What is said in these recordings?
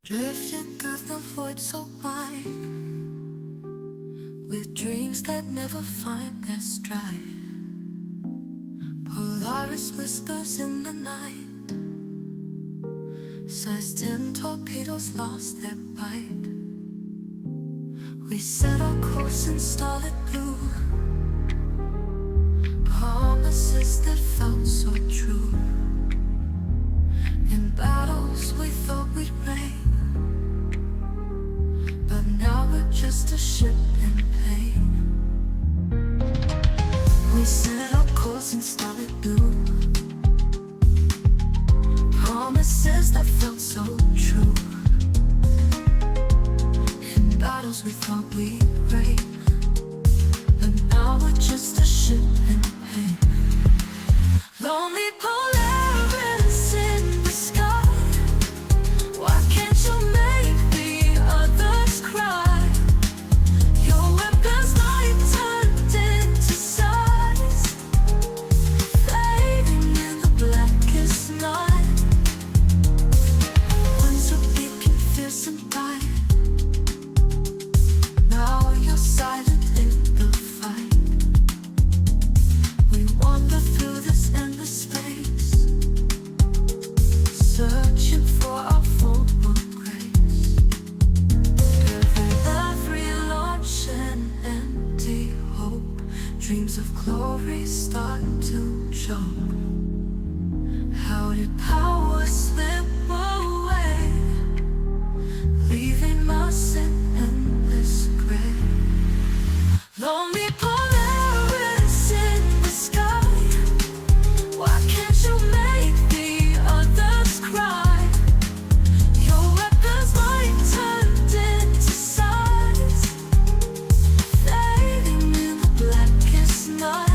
Drifting through the void so wide, with dreams that never find their stride. Polaris whispers in the night, sized in torpedoes lost their bite. We set our course in starlit blue, promises that felt so true. In battles we thought we'd reign, but now we're just a ship in pain. We set our course in starlit blue, promises that felt so true. In battles we thought we'd reign, but now we're just a ship in pain. Lonely Polaris in the sky, why can't you make the others cry? Your weapon's light turned into size, fading in the blackest night. Once a beacon fierce and bright, now you're silent in the fight. We wander through this endless space, searching for our form of grace. Every launch an empty hope, dreams of glory start to choke. How did power slip away, leaving us in endless gray? Lonely Polaris in the sky, why can't you make the others cry? Your weapon's light turned into size, fading in the blackest night.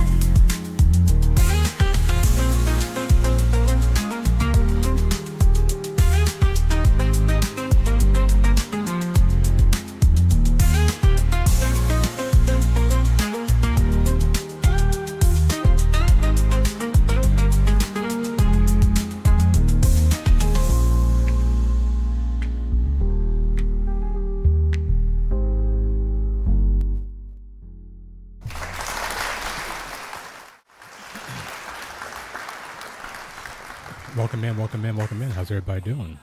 Welcome in, welcome in, welcome in. How's everybody doing?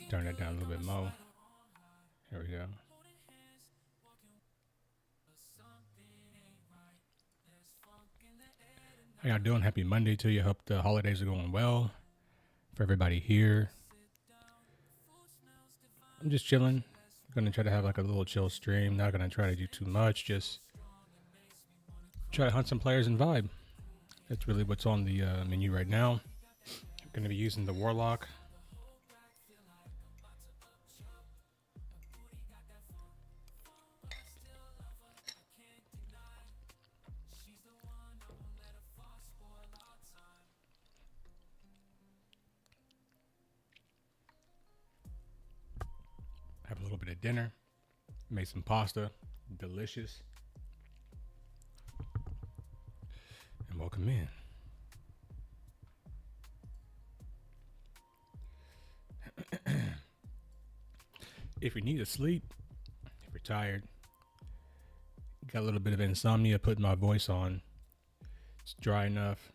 Turn it down a little bit more. Here we go. How y'all doing? Happy Monday to you. Hope the holidays are going well for everybody here. I'm just chilling. Gonna try to have like a little chill stream. Not gonna try to do too much. Just try to hunt some players and vibe. That's really what's on the menu right now. I'm going to be using the Warlock. Have a little bit of dinner. Made some pasta. Delicious. And welcome in. If you need to sleep, if you're tired, got a little bit of insomnia, putting my voice on, it's dry enough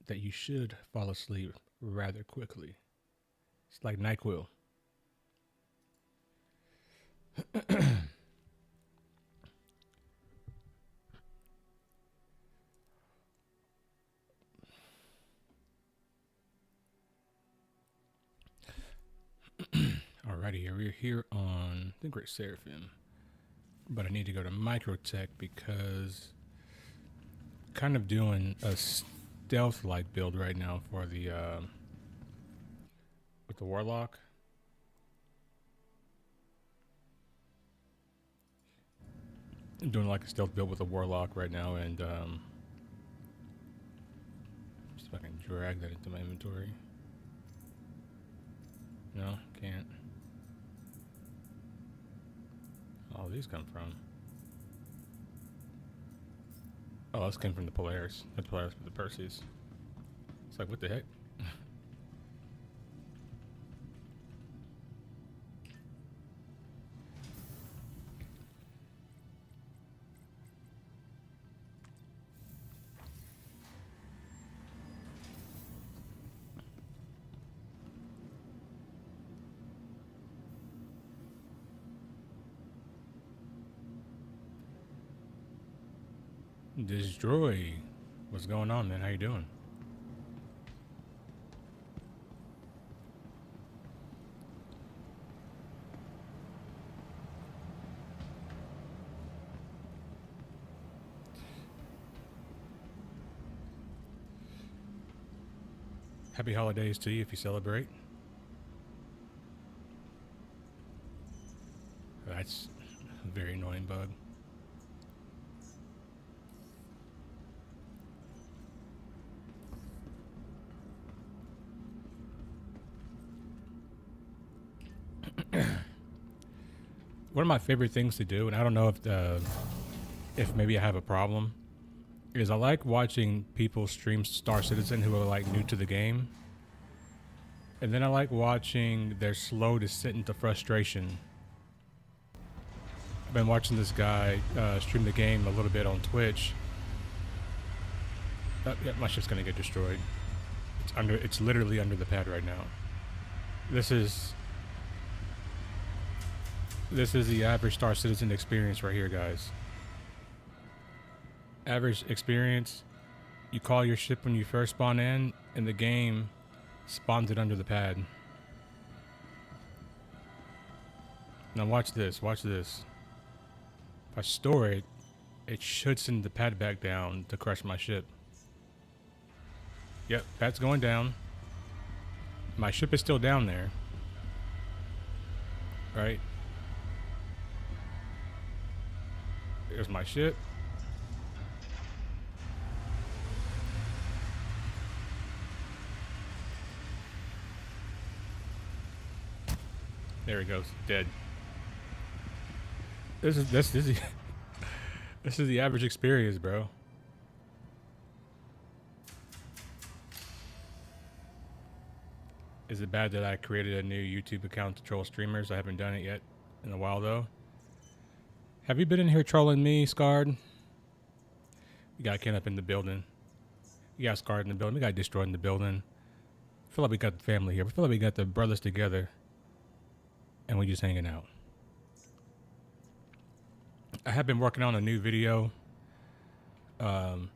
that you should fall asleep rather quickly. It's like NyQuil. Alrighty, we're here on the Great Seraphim, but I need to go to Microtech because I'm kind of doing a stealth-like build right now for the with the Warlock. I'm doing like a stealth build with the Warlock right now, and see if I can drag that into my inventory. No, can't. All these come from? Oh, this came from the Polaris. The Polaris with the Perseus. It's like, what the heck? Destroy. What's going on, man? How you doing? Happy holidays to you if you celebrate. That's a very annoying bug. One of my favorite things to do, and I don't know if maybe I have a problem, is I like watching people stream Star Citizen who are like new to the game. And then I like watching their slow descent into frustration. I've been watching this guy stream the game a little bit on Twitch. Yeah, my ship's gonna get destroyed. It's literally under the pad right now. This is the average Star Citizen experience right here, guys. Average experience, you call your ship when you first spawn in, and the game spawns it under the pad. Now watch this, watch this. If I store it, it should send the pad back down to crush my ship. Yep, pad's going down. My ship is still down there. Right? There's my ship. There he goes, dead. This is this is the average experience, bro. Is it bad that I created a new YouTube account to troll streamers? I haven't done it yet in a while though. Have you been in here trolling me, Scarred? We got Ken up in the building. We got Scarred in the building. We got Destroyed in the building. I feel like we got the family here. I feel like we got the brothers together. And we just hanging out. I have been working on a new video. And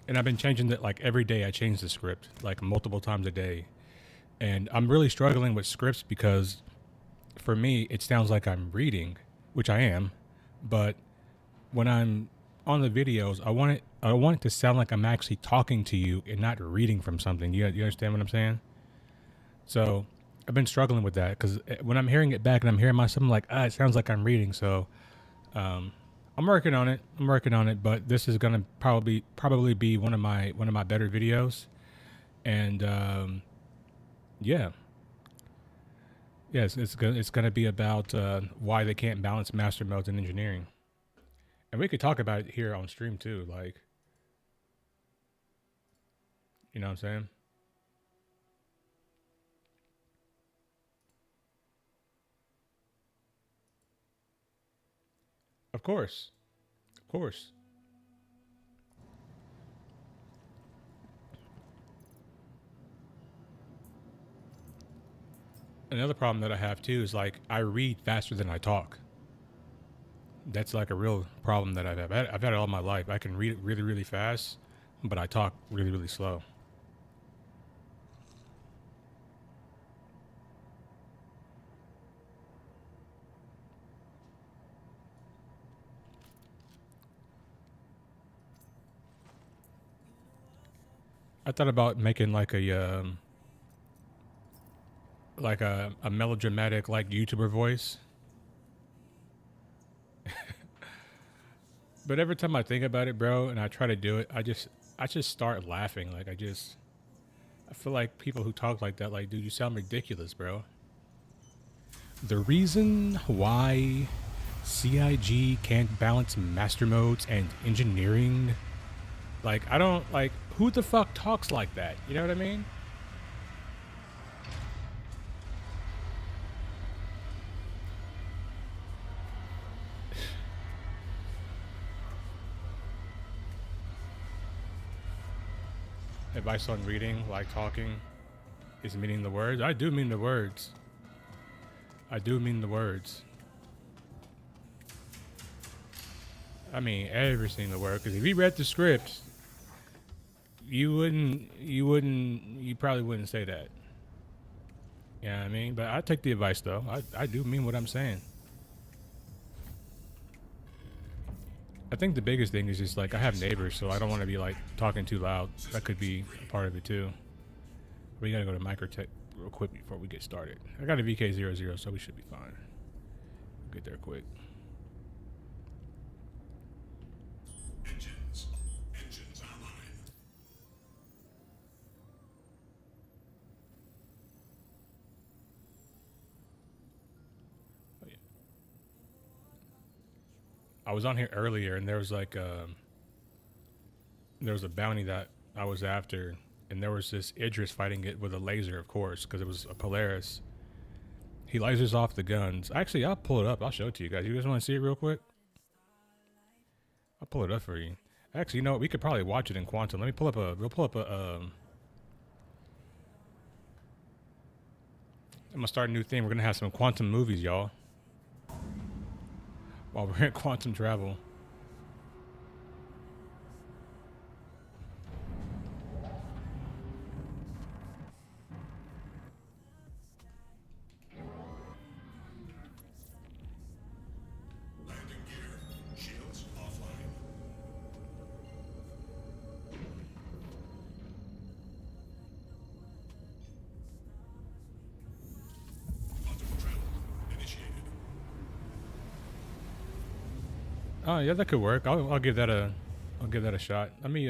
I've been changing it like every day. I change the script like multiple times a day. And I'm really struggling with scripts because for me, it sounds like I'm reading, which I am. But when I'm on the videos, I want it to sound like I'm actually talking to you and not reading from something. You understand what I'm saying? So I've been struggling with that because when I'm hearing it back and I'm hearing myself, I'm like, it sounds like I'm reading. So I'm working on it. But this is gonna probably be one of my better videos. And yeah. Yes, it's gonna be about why they can't balance master modes in engineering, and we could talk about it here on stream too. Like, you know what I'm saying? Of course, of course. Another problem that I have too is like I read faster than I talk. That's like a real problem that I've had it all my life. I can read it really, really fast, but I talk really, really slow. I thought about making like a melodramatic like YouTuber voice. But every time I think about it, bro, and I try to do it, I just start laughing. Like I feel like people who talk like that, like, dude, you sound ridiculous, bro. The reason why CIG can't balance master modes and engineering, like, I don't, like, who the fuck talks like that? You know what I mean? Advice on reading, like talking, is meaning the words. I do mean the words. I do mean the words. I mean, every single word. Because if you read the script, you probably wouldn't say that. You know what I mean? But I take the advice though. I do mean what I'm saying. I think the biggest thing is just like I have neighbors, so I don't want to be like talking too loud. That could be a part of it too. We gotta go to Microtech real quick before we get started. I got a VK00, so we should be fine. We'll get there quick. Engines online. Oh, yeah. I was on here earlier, and there was like there was a bounty that I was after, and there was this Idris fighting it with a laser, of course, because it was a Polaris. He lasers off the guns. Actually, I'll pull it up. I'll show it to you guys. You guys want to see it real quick? I'll pull it up for you. Actually, you know what? We could probably watch it in Quantum. Let me pull up a. We'll pull up a. I'm gonna start a new thing. We're gonna have some Quantum movies, y'all. While we're in Quantum travel. Landing gear. Shields offline. Quantum travel initiated. Oh yeah, that could work. I'll give that a. I'll give that a shot. Let me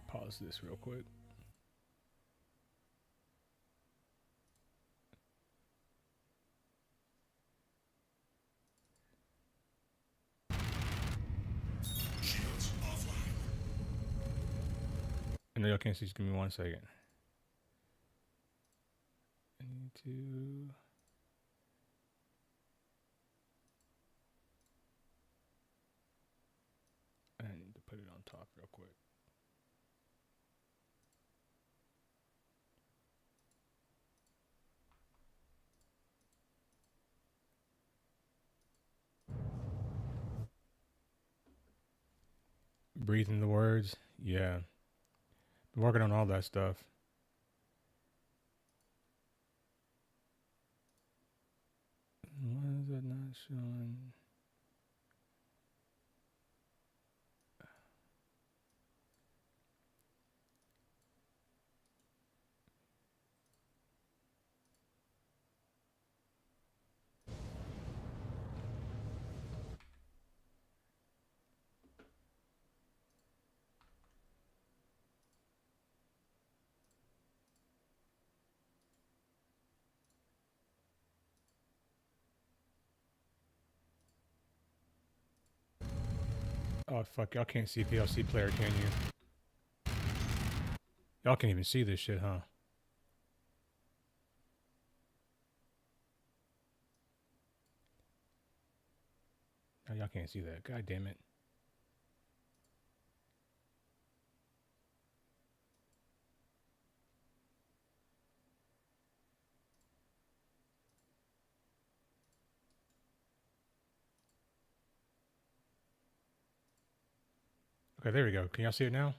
pause this real quick. Shields offline. I know y'all can't see. Just give me 1 second. I need to. I need to put it on top real quick. Breathing the words. Yeah. Been working on all that stuff. Why is it not showing? Oh fuck! Y'all can't see PLC player, can you? Y'all can't even see this shit, huh? No, y'all can't see that. God damn it. Okay, there we go. Can y'all see it now?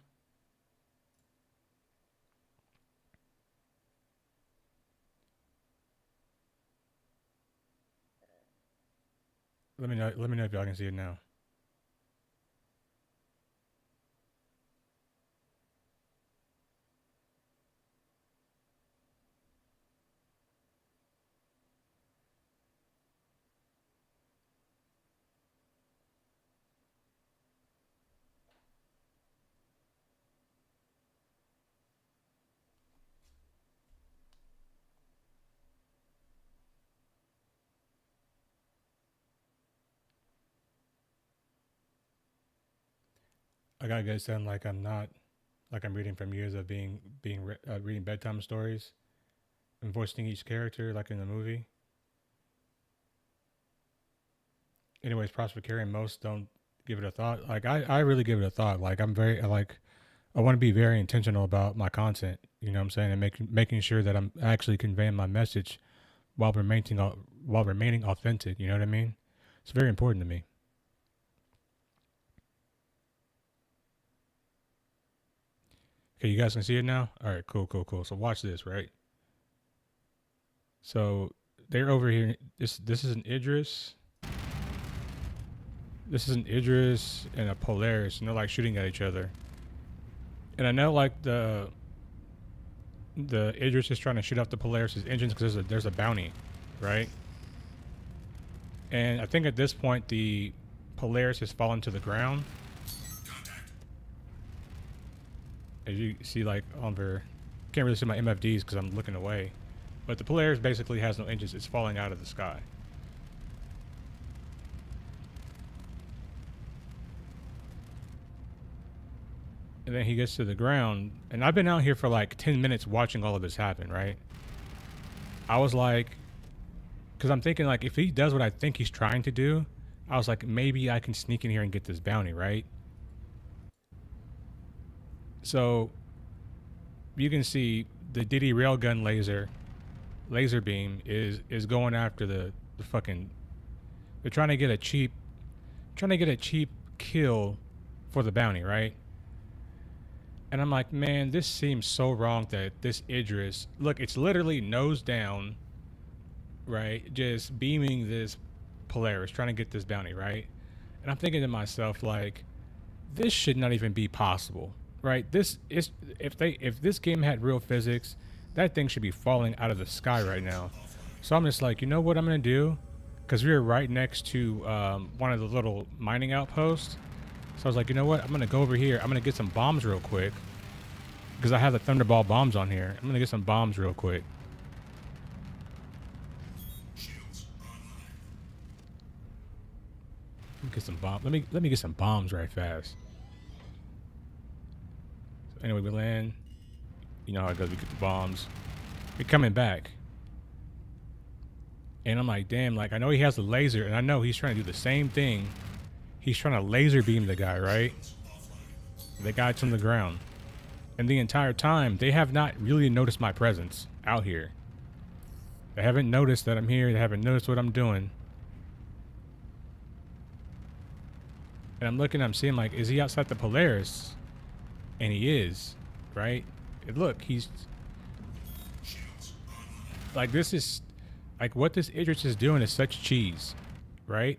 Let me know. Let me know if y'all can see it now. I gotta get it sound like I'm not, like I'm reading from years of reading bedtime stories and voicing each character like in the movie. Anyways, props for carrying. Most don't give it a thought. Like I really give it a thought. Like I'm very like I want to be very intentional about my content. You know what I'm saying, and making sure that I'm actually conveying my message while remaining authentic. You know what I mean? It's very important to me. Okay, you guys can see it now? All right, cool. So watch this, right? So they're over here. This is an Idris. This is an Idris and a Polaris, and they're like shooting at each other. And I know like the Idris is trying to shoot off the Polaris's engines because there's a bounty, right? And I think at this point the Polaris has fallen to the ground. As you see, like on there, can't really see my MFDs because I'm looking away. But the Polaris basically has no engines. It's falling out of the sky. And then he gets to the ground. And I've been out here for like 10 minutes watching all of this happen, right? I was like, because I'm thinking like, if he does what I think he's trying to do, I was like, maybe I can sneak in here and get this bounty, right? So you can see the Diddy railgun laser beam is going after the fucking, they're trying to get a cheap kill for the bounty, right? And I'm like, man, this seems so wrong that this Idris, look, it's literally nose down, right? Just beaming this Polaris, trying to get this bounty, right? And I'm thinking to myself, like, this should not even be possible, right? This is, if this game had real physics, that thing should be falling out of the sky right now. So I'm just like, you know what I'm gonna do? Because we were right next to one of the little mining outposts. So I was like, you know what? I'm going to go over here. I'm going to get some bombs real quick. Because I have the Thunderball bombs on here. I'm going to get some bombs real quick. Let me get some bombs. Let me get some bombs right fast. So anyway, we land. You know how it goes. We get the bombs. We're coming back. And I'm like, damn, like I know he has the laser and I know he's trying to do the same thing. He's trying to laser beam the guy, right? The guy's on the ground. And the entire time, they have not really noticed my presence out here. They haven't noticed that I'm here. They haven't noticed what I'm doing. And I'm looking, I'm seeing like, is he outside the Polaris? And he is, right? And look, he's like, this is like what this Idris is doing is such cheese, right?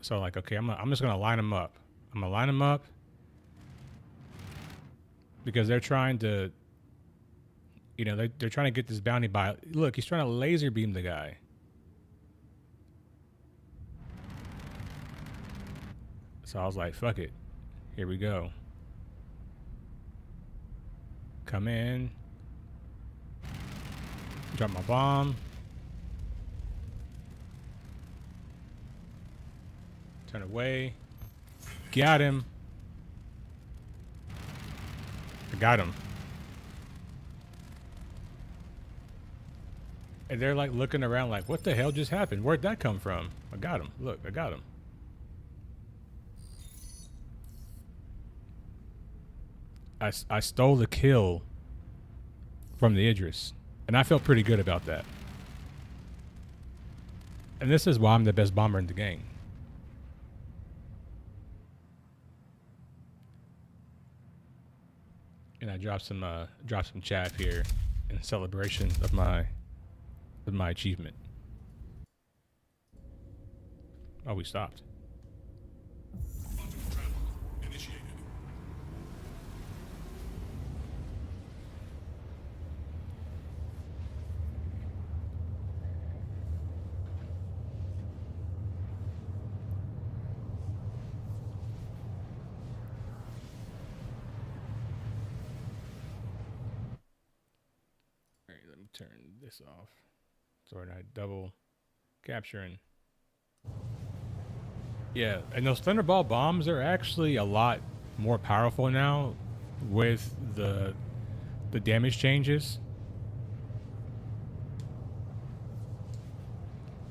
So like, okay, I'm just gonna line them up. I'm gonna line them up because they're trying to, you know, they're trying to get this bounty by. Look, he's trying to laser beam the guy. So I was like, fuck it, here we go. Come in, drop my bomb. Turn away. Got him. I got him. And they're like looking around like, what the hell just happened? Where'd that come from? I got him. Look, I got him. I stole the kill from the Idris. And I felt pretty good about that. And this is why I'm the best bomber in the game. And I dropped some chaff here in celebration of my achievement. Oh, we stopped. Initiated. All right, let me turn this off. So we're not double capturing. Yeah, and those Thunderball bombs are actually a lot more powerful now with the damage changes.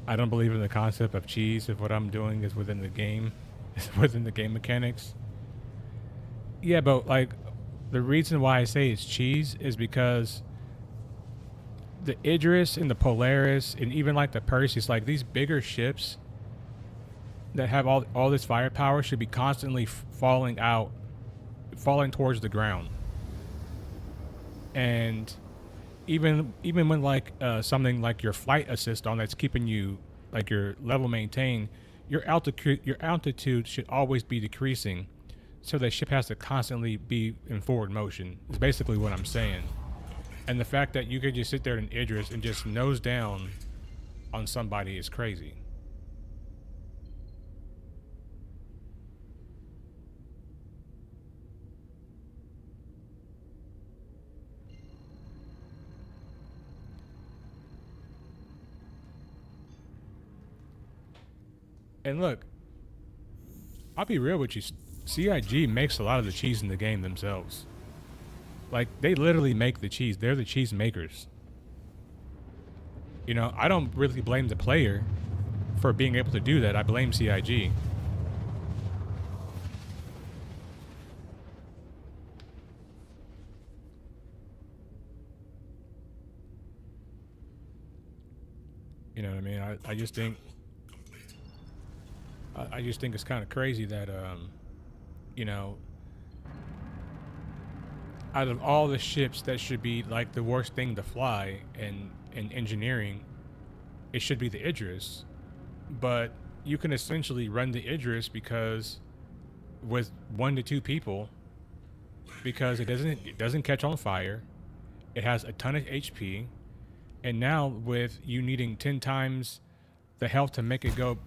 I don't believe in the concept of cheese if what I'm doing is within the game, is within the game mechanics. Yeah, but like the reason why I say it's cheese is because the Idris and the Polaris and even like the Perseus, like these bigger ships that have all this firepower should be constantly falling towards the ground. And even when like something like your flight assist on that's keeping you like your level maintained, your altitude should always be decreasing, so the ship has to constantly be in forward motion. Is basically what I'm saying. And the fact that you could just sit there in Idris and just nose down on somebody is crazy. And look, I'll be real with you. CIG makes a lot of the cheese in the game themselves. Like, they literally make the cheese. They're the cheese makers. You know, I don't really blame the player for being able to do that. I blame CIG. You know what I mean? I just think... I just think it's kind of crazy that, you know, out of all the ships that should be like the worst thing to fly in engineering, it should be the Idris. But you can essentially run the Idris because with 1 to 2 people, because it doesn't catch on fire, it has a ton of HP, and now with you needing 10 times the health to make it go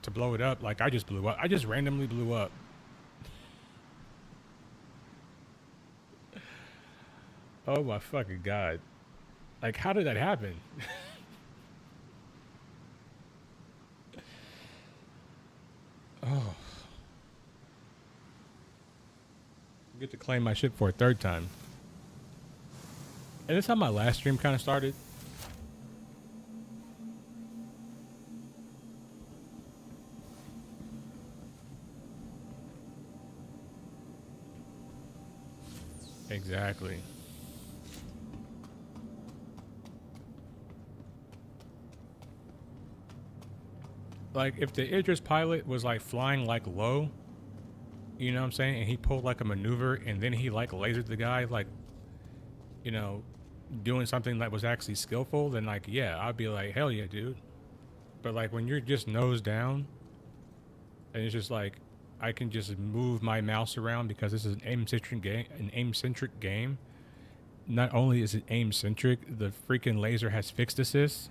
to blow it up, like I just blew up. I just randomly blew up. Oh my fucking god. Like, how did that happen? Oh. I get to claim my ship for a 3rd time. And that's how my last stream kind of started. Exactly. Like, if the Idris pilot was like flying like low, you know what I'm saying, and he pulled like a maneuver and then he like lasered the guy, like, you know, doing something that was actually skillful, then like, yeah, I'd be like, hell yeah, dude. But like when you're just nose down and it's just like, I can just move my mouse around because this is an aim-centric game. Not only is it aim-centric, the freaking laser has fixed assist.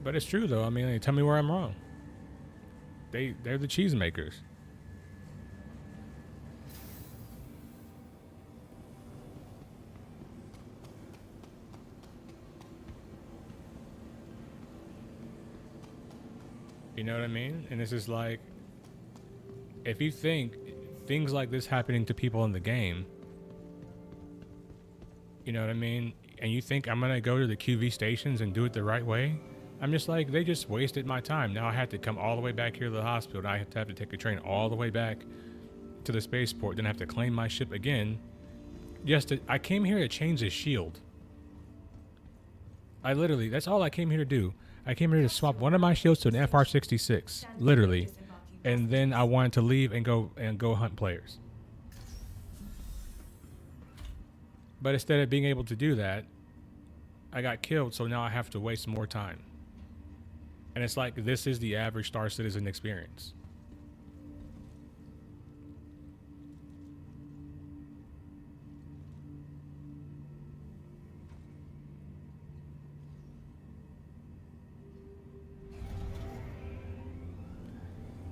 But it's true though. I mean, tell me where I'm wrong. They're the cheese makers. You know what I mean? And it's just like, if you think things like this happening to people in the game, you know what I mean? And you think I'm going to go to the QV stations and do it the right way? I'm just like, they just wasted my time. Now I have to come all the way back here to the hospital. And I have to take a train all the way back to the spaceport. Then I have to claim my ship again. I came here to change the shield. That's all I came here to do. I came here to swap one of my shields to an FR66, literally, and then I wanted to leave and go hunt players. But instead of being able to do that, I got killed, so now I have to waste more time. And it's like, this is the average Star Citizen experience.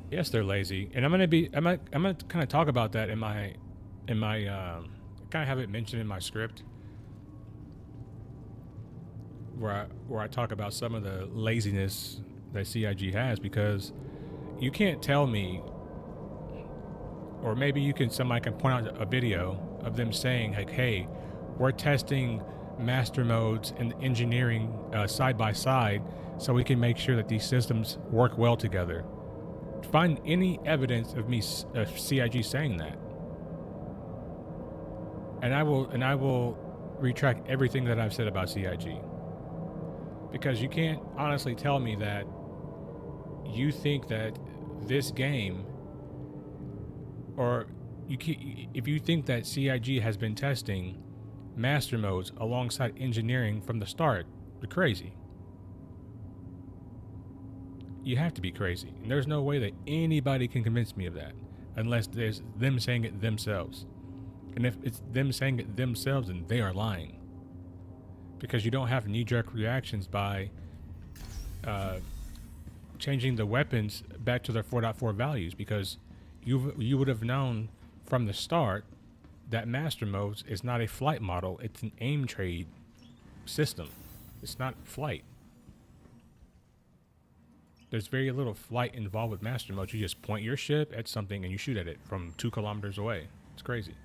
Yes, they're lazy, and I'm gonna kind of talk about that in my kind of have it mentioned in my script, where I talk about some of the laziness that CIG has, because you can't tell me, or maybe somebody can point out a video of them saying like, hey, we're testing master modes and engineering side by side so we can make sure that these systems work well together. Find any evidence of me of CIG saying that, and I will retract everything that I've said about CIG, because you can't honestly tell me that you think that this game, or if you think that CIG has been testing master modes alongside engineering from the start, you're crazy. You have to be crazy. And there's no way that anybody can convince me of that unless there's them saying it themselves. And if it's them saying it themselves, then they are lying. Because you don't have knee-jerk reactions by changing the weapons back to their 4.4 values, because you would have known from the start that master modes is not a flight model, it's an aim trade system. It's not flight. There's very little flight involved with master modes. You just point your ship at something and you shoot at it from 2 kilometers away. It's crazy.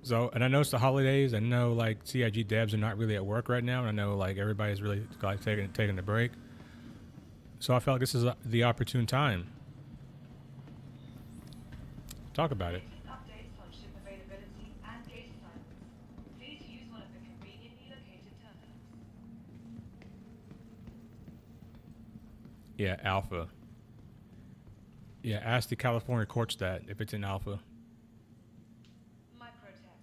So, and I know it's the holidays. I know like CIG devs are not really at work right now. And I know like everybody's really like taking a break. So I felt like this is the opportune time to talk about it. Updates on ship availability and gate assignments. Please use one of the conveniently located terminals. Yeah, alpha. Yeah, ask the California courts that if it's in alpha. Microtech.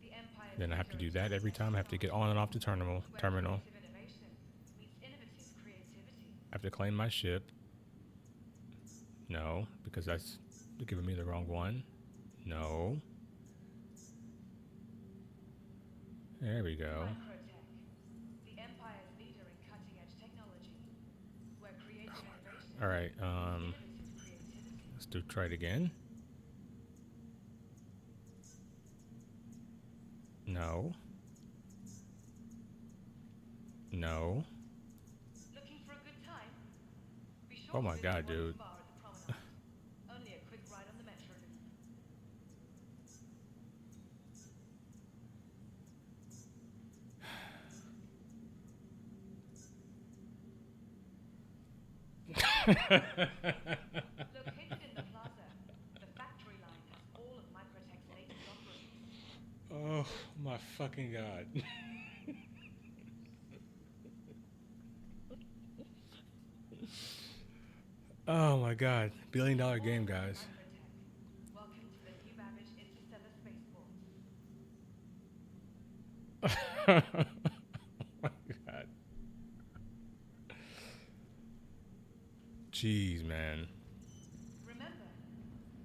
The Empire. Then I have to do that every time. I have to get on and off the terminal. Innovation meets innovative creativity. I have to claim my ship. No, because that's giving me the wrong one. No. There we go. Microtech. The Empire's leader in cutting-edge technology. Where creative innovation All right. innovative creativity. Let's try it again. No. No. Looking for a good time? Be sure Oh to my visit God, Rose dude. Bar at the promenade. Only a quick ride on the metro loop. Located in the plaza, the factory line has all of Microtech's latest offerings. Oh my fucking God. Oh my God. $1 billion game, guys. Microtech. Welcome to the new Babbage Interstellar Spaceport. Oh my God. Jeez, man. Remember,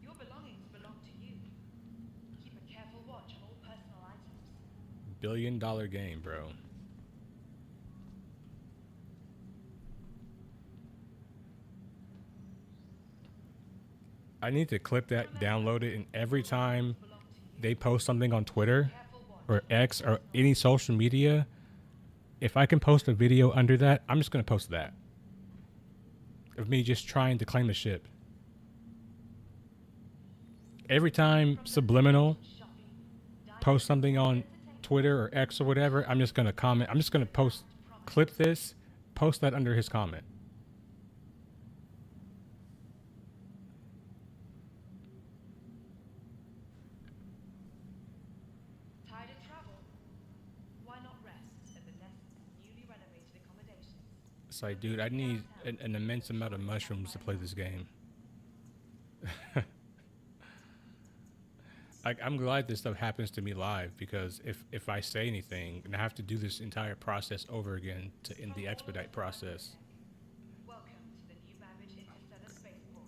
your belongings belong to you. Keep a careful watch on all personal items. $1 billion game, bro. I need to clip that, download it, and every time they post something on Twitter or X or any social media, if I can post a video under that, I'm just going to post that. Of me just trying to claim the ship. Every time Subliminal post something on Twitter or X or whatever, I'm just going to comment. I'm just going to post, clip this, post that under his comment. Tired of travel? Why not rest at the Nest's newly renovated accommodations? It's like, dude, I need an immense amount of mushrooms to play this game. I'm glad this stuff happens to me live, because if I say anything and I have to do this entire process over again to end the expedite process. Welcome to the new Babbage Interstellar Spaceport.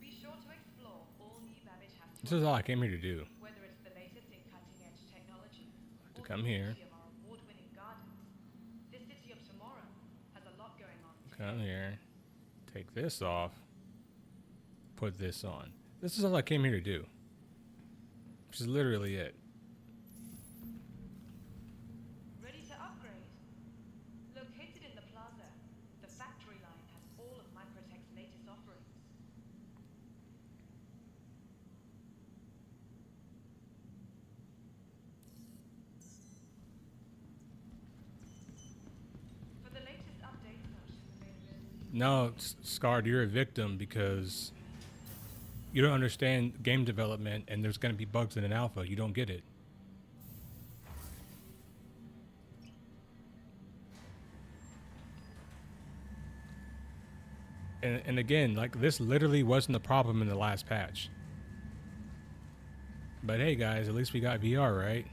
Be sure to explore all new Babbage has to This is all I came here to do. whether it's the latest in cutting-edge technology To or come the here. beauty of our award-winning gardens. This city of tomorrow has a lot going on. Come here. Take this off. put this on. This is all I came here to do. Which is literally it. Ready to upgrade? Located in the plaza, the factory line has all of Microtech's latest offerings. For the latest updates on ship availability, No, Scarred, you're a victim because you don't understand game development and there's going to be bugs in an alpha. You don't get it. And again, like, this literally wasn't the problem in the last patch. But hey guys, at least we got VR, right?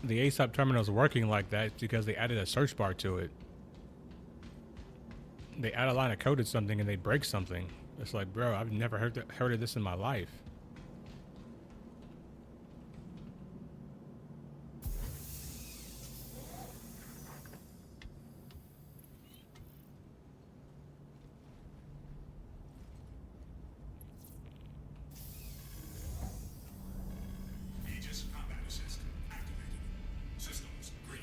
The ASAP terminal is working like that because they added a search bar to it. They add a line of code to something and they break something. It's like, bro, I've never heard of this in my life. Aegis combat assist activated. Systems green.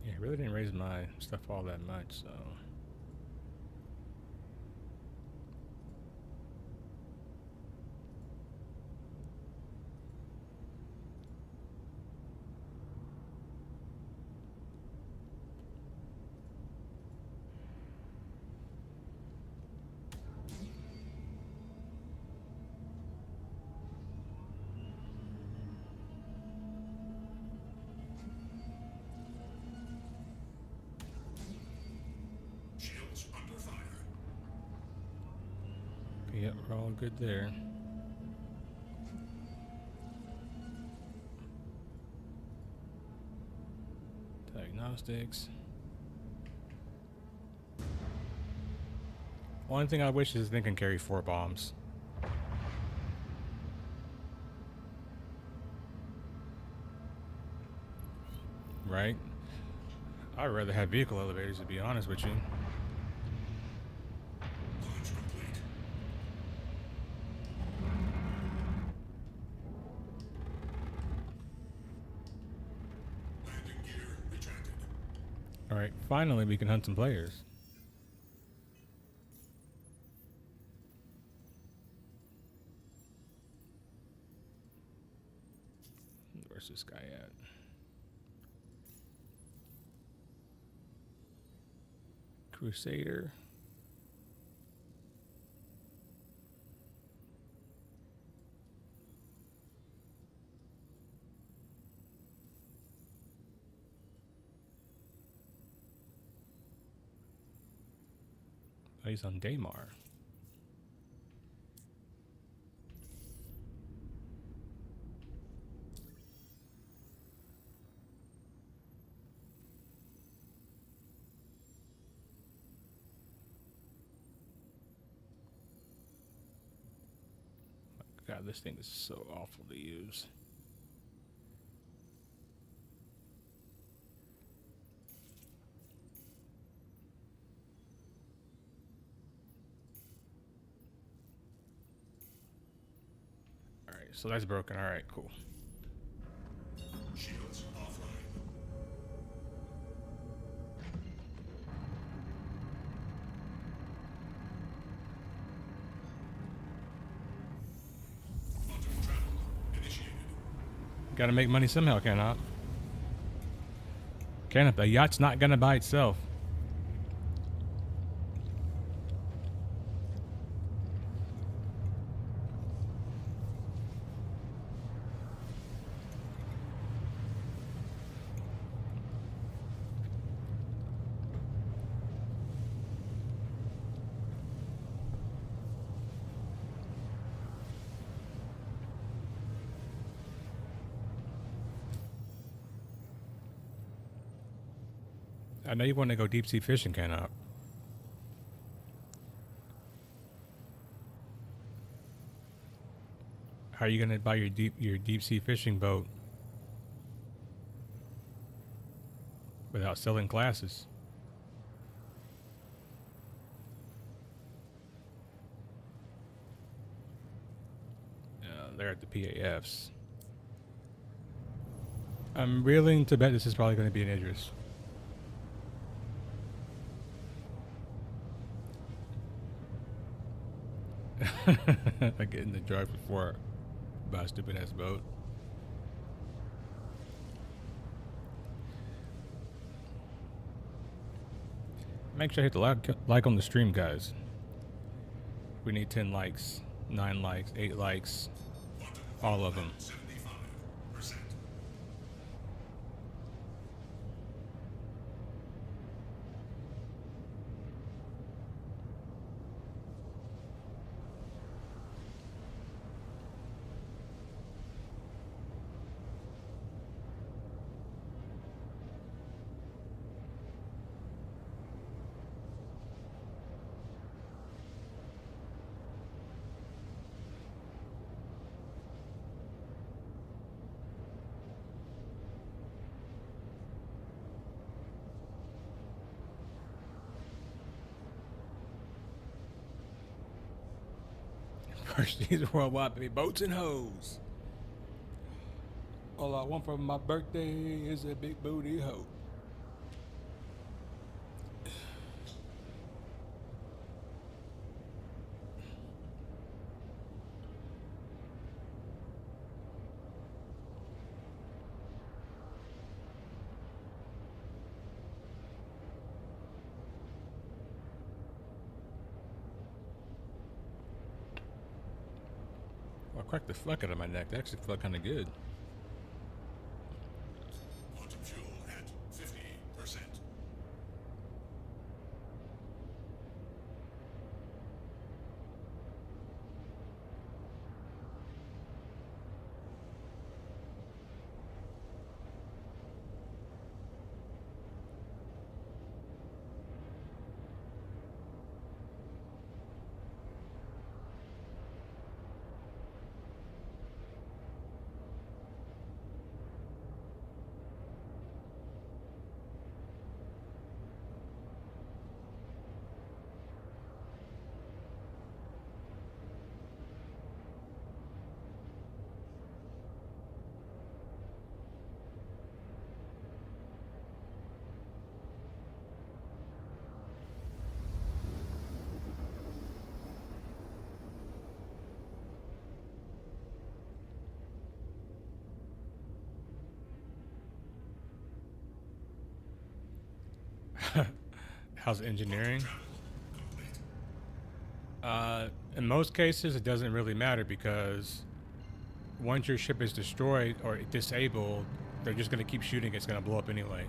Yeah, it really didn't raise my stuff all that much, so. Shields under fire. Yep, we're all good there. Diagnostics. One thing I wish is they can carry 4 bombs. Right? I'd rather have vehicle elevators, to be honest with you. Launch complete. Landing gear retracted. Alright, finally we can hunt some players. Where's this guy at? Crusader. Oh, he's on Daymar. God, this thing is so awful to use. Alright, so that's broken. Alright, cool. Shields offline. Auto travel initiated. Gotta make money somehow, cannot. Can't. A yacht's not gonna buy itself. I know you want to go deep sea fishing, Canop. How are you gonna buy your deep sea fishing boat without selling classes? They're at the PAFs. I'm willing to bet this is probably going to be an Idris. I get in the drive before I buy a stupid ass boat. Make sure I hit the like on the stream, guys. We need 10 likes, 9 likes, 8 likes, all of them. 75%. First, these worldwide baby boats and hoes. All I want for my birthday is a big booty hoe. I cracked the fuck out of my neck. That actually felt kind of good. Quantum fuel at 50%. How's engineering? In most cases, it doesn't really matter because once your ship is destroyed or disabled, they're just going to keep shooting. It's going to blow up anyway.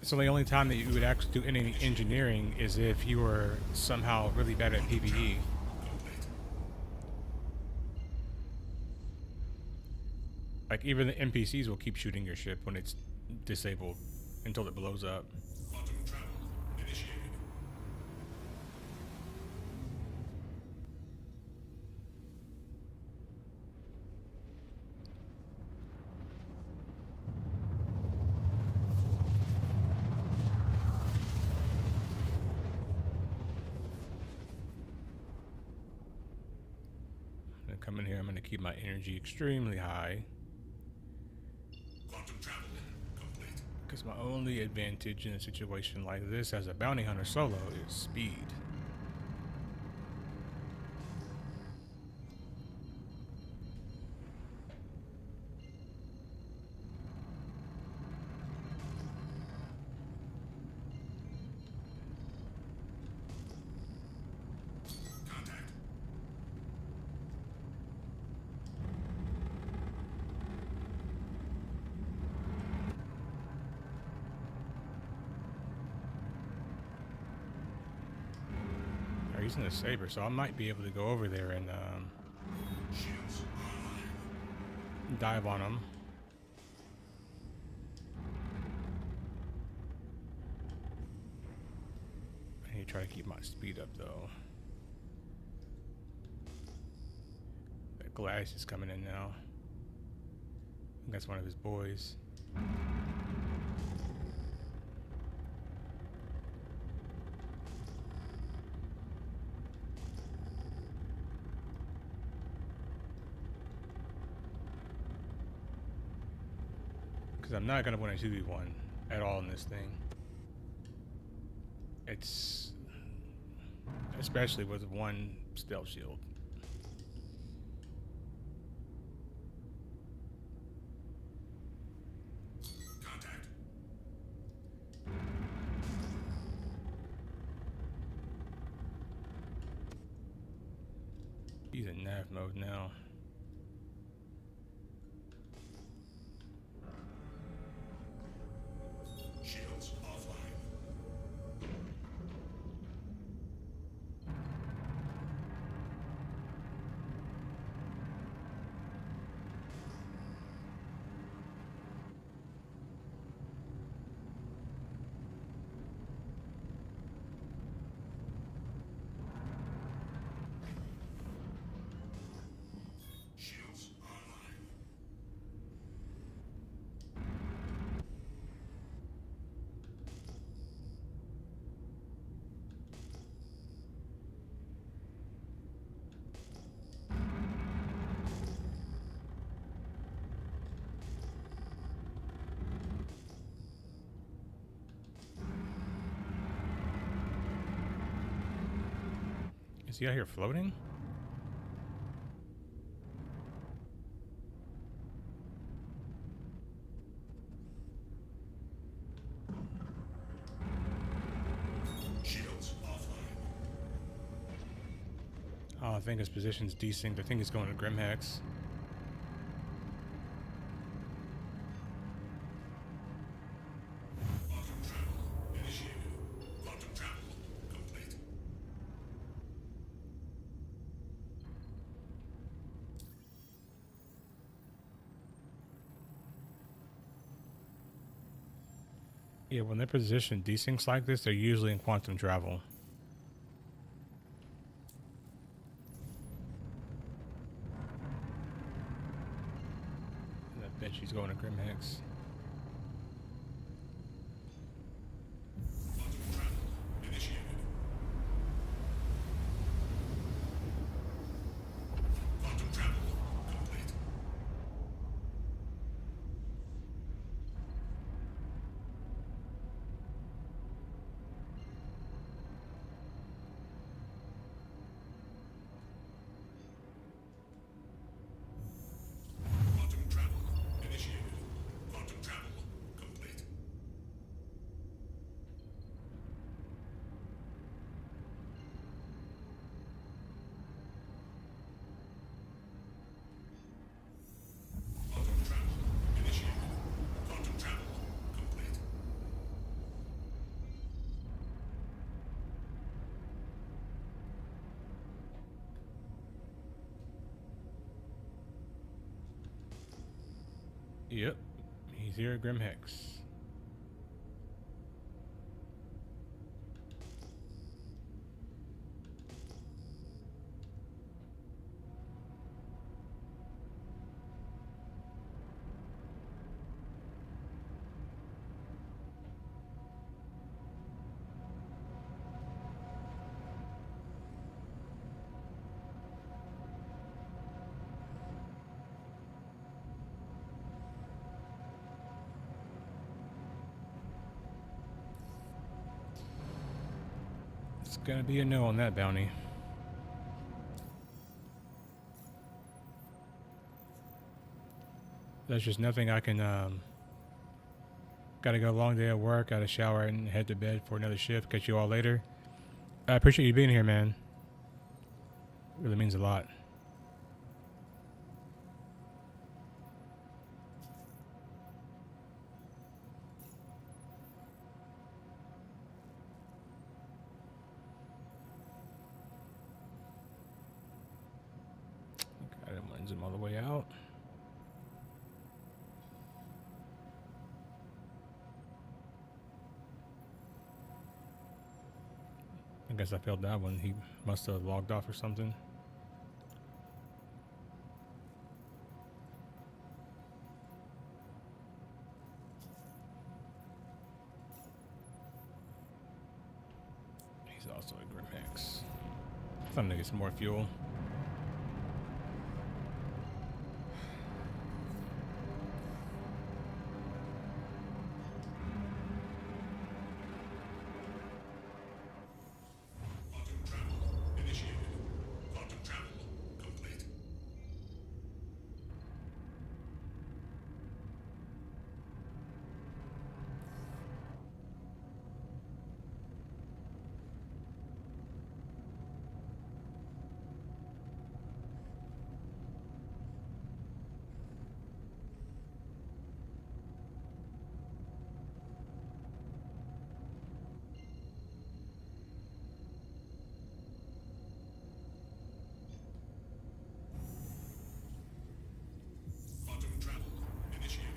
So the only time that you would actually do any engineering is if you were somehow really bad at PvE. Like even the NPCs will keep shooting your ship when it's disabled until it blows up. Quantum travel initiated. I'm gonna come in here. I'm gonna keep my energy extremely high. Quantum travel complete. Because my only advantage in a situation like this as a bounty hunter solo is speed. Contact. They're using a saber, so I might be able to go over there and Shields online. dive on them. try to keep my speed up though. That glass is coming in now. I think that's one of his boys. Because I'm not going to want to 2v1 at all in this thing. It's especially with one stealth shield. Contact. He's in nav mode now. Shields offline. Shields online. Is he out here floating? Shields offline. Oh, I think his position's desynced. I think he's going to Grimhex. Quantum travel initiated. Quantum travel complete. Yeah, when they're positioned desyncs like this, they're usually in quantum travel. And I bet she's going to Grimhex. Quantum travel initiated. Quantum travel complete. Quantum travel initiated. Quantum travel complete. Quantum travel initiated. Quantum travel complete. Yep, he's here at Grimhex. It's gonna be a no on that bounty. There's just nothing I can, gotta go a long day at work, gotta shower and head to bed for another shift. Catch you all later. I appreciate you being here, man. Really means a lot. I didn't want to zoom all the way out. guess I failed that one. He must have logged off or something. He's also a Grimhex. Time to get some more fuel. Quantum travel initiated. Quantum travel complete. Quantum travel initiated.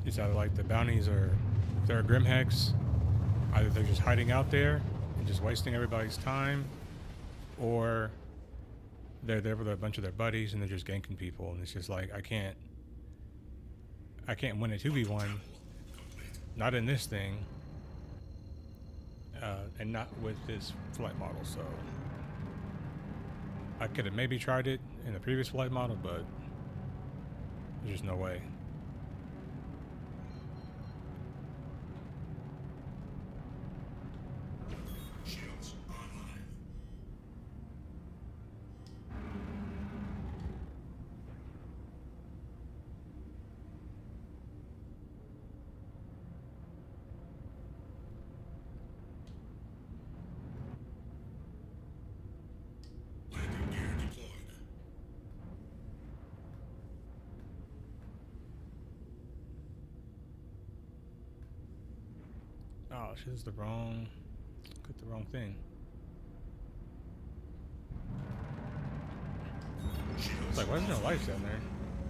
It's either like the bounties or if they're a Grimhex, either they're just hiding out there and just wasting everybody's time, or they're there with a bunch of their buddies and they're just ganking people, and it's just like I can't win a 2v1, not in this thing, and not with this flight model. So I could have maybe tried it in the previous flight model, but there's just no way. Shields online. Landing gear deployed. Oh, shit, is the wrong. Clicked the wrong thing. It's like, why is there no lights down there?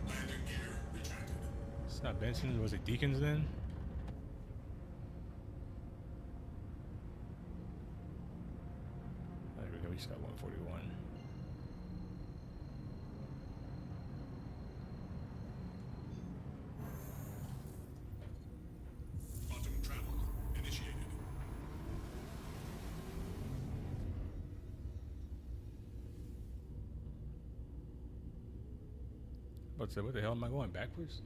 Landing gear retracted. It's not Benson. Was it Deacons then? There we go. We just got 141. Quantum travel initiated. But what the hell am I going backwards?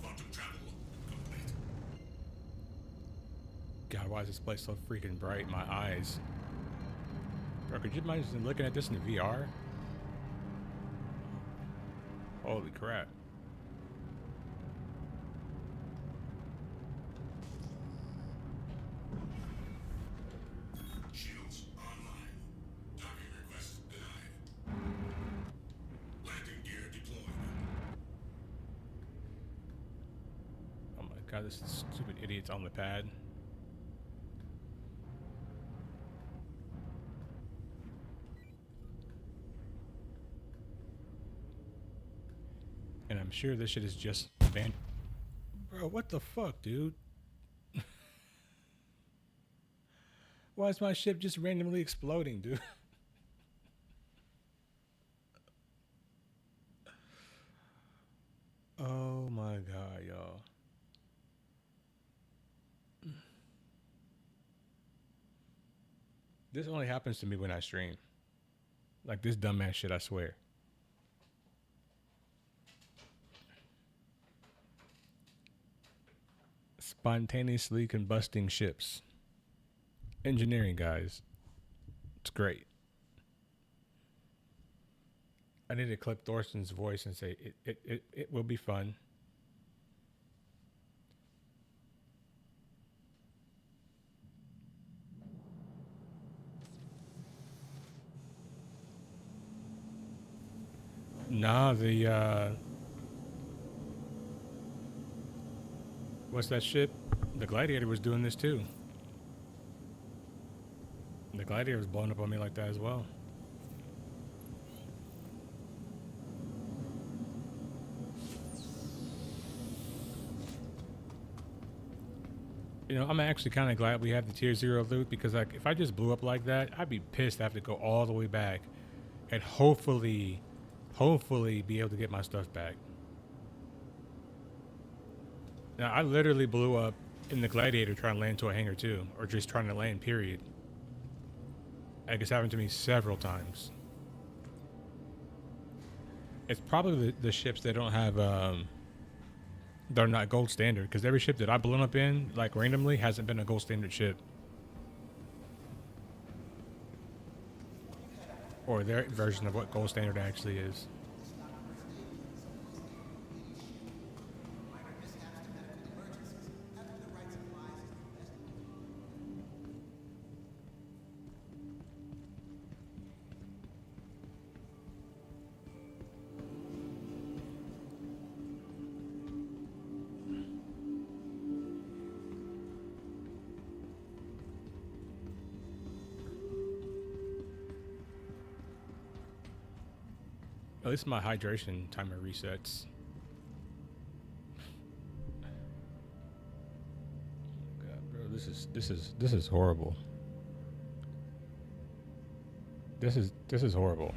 Quantum travel complete. God, why is this place so freaking bright? My eyes. Bro, could you imagine looking at this in VR? Holy crap. Shields online. Docking request denied. Landing gear deployed. Oh my god, this is stupid idiot's on the pad. And I'm sure this shit is just banned. Bro, what the fuck, dude? Why is my ship just randomly exploding, dude? Oh my god, y'all. This only happens to me when I stream. Like this dumbass shit, I swear. Spontaneously combusting ships. Engineering, guys. It's great. I need to clip Thorsten's voice and say it will be fun. Nah, the what's that ship? The Gladiator was doing this too. The Gladiator was blowing up on me like that as well. You know, I'm actually kind of glad we have the tier 0 loot because like if I just blew up like that, I'd be pissed to have to go all the way back and hopefully be able to get my stuff back. Now, I literally blew up in the Gladiator trying to land to a hangar too, or just trying to land, period. Like, it's happened to me several times. It's probably the ships that don't have, they're not gold standard, because every ship that I've blown up in, like, randomly, hasn't been a gold standard ship. Or their version of what gold standard actually is. At least my hydration timer resets. God, bro, this is horrible. This is horrible.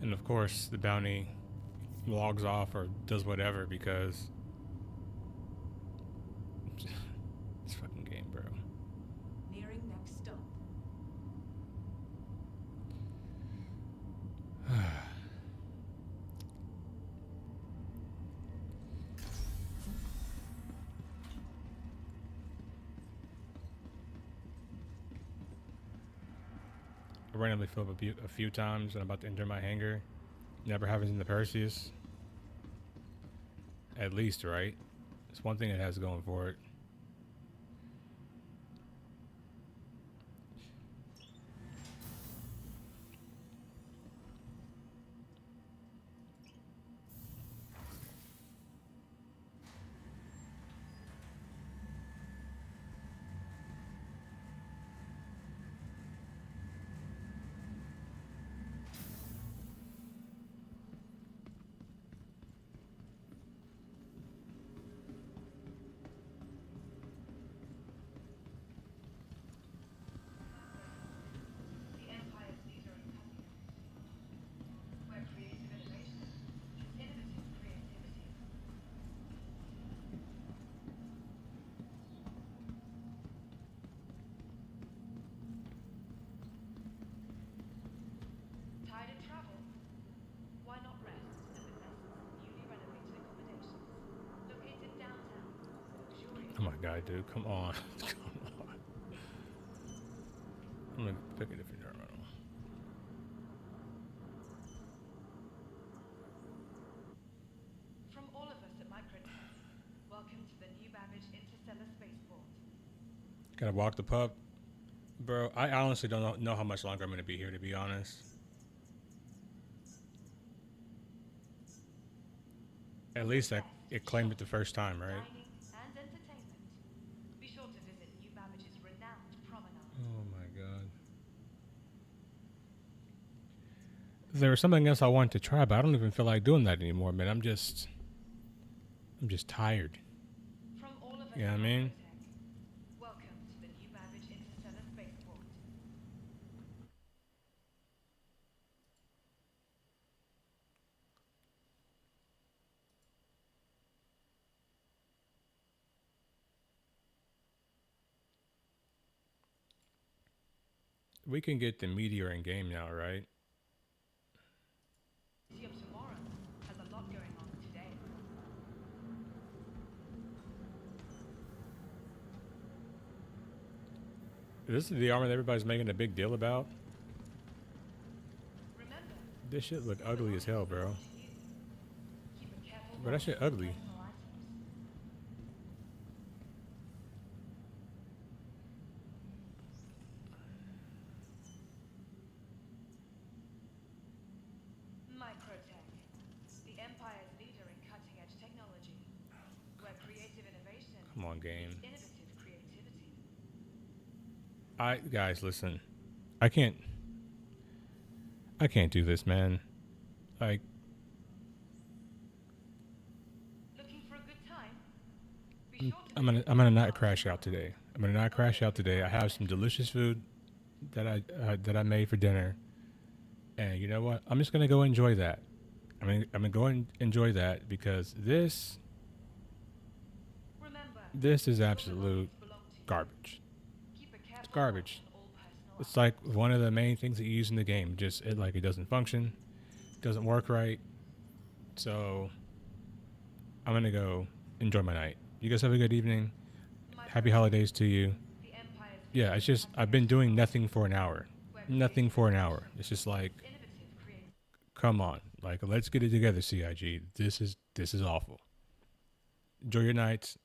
And of course, the bounty logs off or does whatever because this fucking game, bro. Nearing next stop. I randomly fill up a few times and I'm about to enter my hangar. Never happens in the Perseus. At least, right? It's one thing it has going for it. The Empire's leader and cutting edge. Where creative innovation meets innovative creativity. Tired of travel? Why not rest at the Nest's newly renovated accommodations, located downtown, luxurious. Oh my god, dude, come on. Come on. I'm gonna pick a different terminal. From all of us at Microtech, welcome to the new Babbage Interstellar Spaceport. Gotta walk the pup. Bro, I honestly don't know how much longer I'm gonna be here, to be honest. At least it claimed it the first time, right? Dining and entertainment. Be sure to visit New Babbage's renowned promenade. Oh my god. There was something else I wanted to try, but I don't even feel like doing that anymore, man. I'm just tired. From all of us You know at what I mean? Microtech, We can get the meteor in game now, right? City of Tomorrow has a lot going on today. This is the armor that everybody's making a big deal about. Remember, This shit look ugly as hell, bro. belong to you. Keep a careful Bro, that watch shit on your ugly. personal items. Microtech, the Empire's leader in cutting-edge technology, where creative innovation Come on, game. meets innovative creativity. Guys, listen. I can't do this, man. Like, Looking for a good time? Be sure to I'm gonna not crash out today. I'm gonna not crash out today. I have some delicious food that I made for dinner, and you know what? I'm just gonna go enjoy that. I'm gonna go and enjoy that because this remember. is your absolute belongings belong to you. garbage. Keep a careful garbage. watch on all personal It's like one of the main things that you use in the game. Just it doesn't function, doesn't work right. So I'm gonna go enjoy my night. You guys have a good evening. Happy holidays to you. The Empire's Yeah, it's just I've been doing nothing for an hour. Nothing for an hour. It's just like, innovative creative. come on, like let's get it together, CIG. This is awful. Enjoy your nights.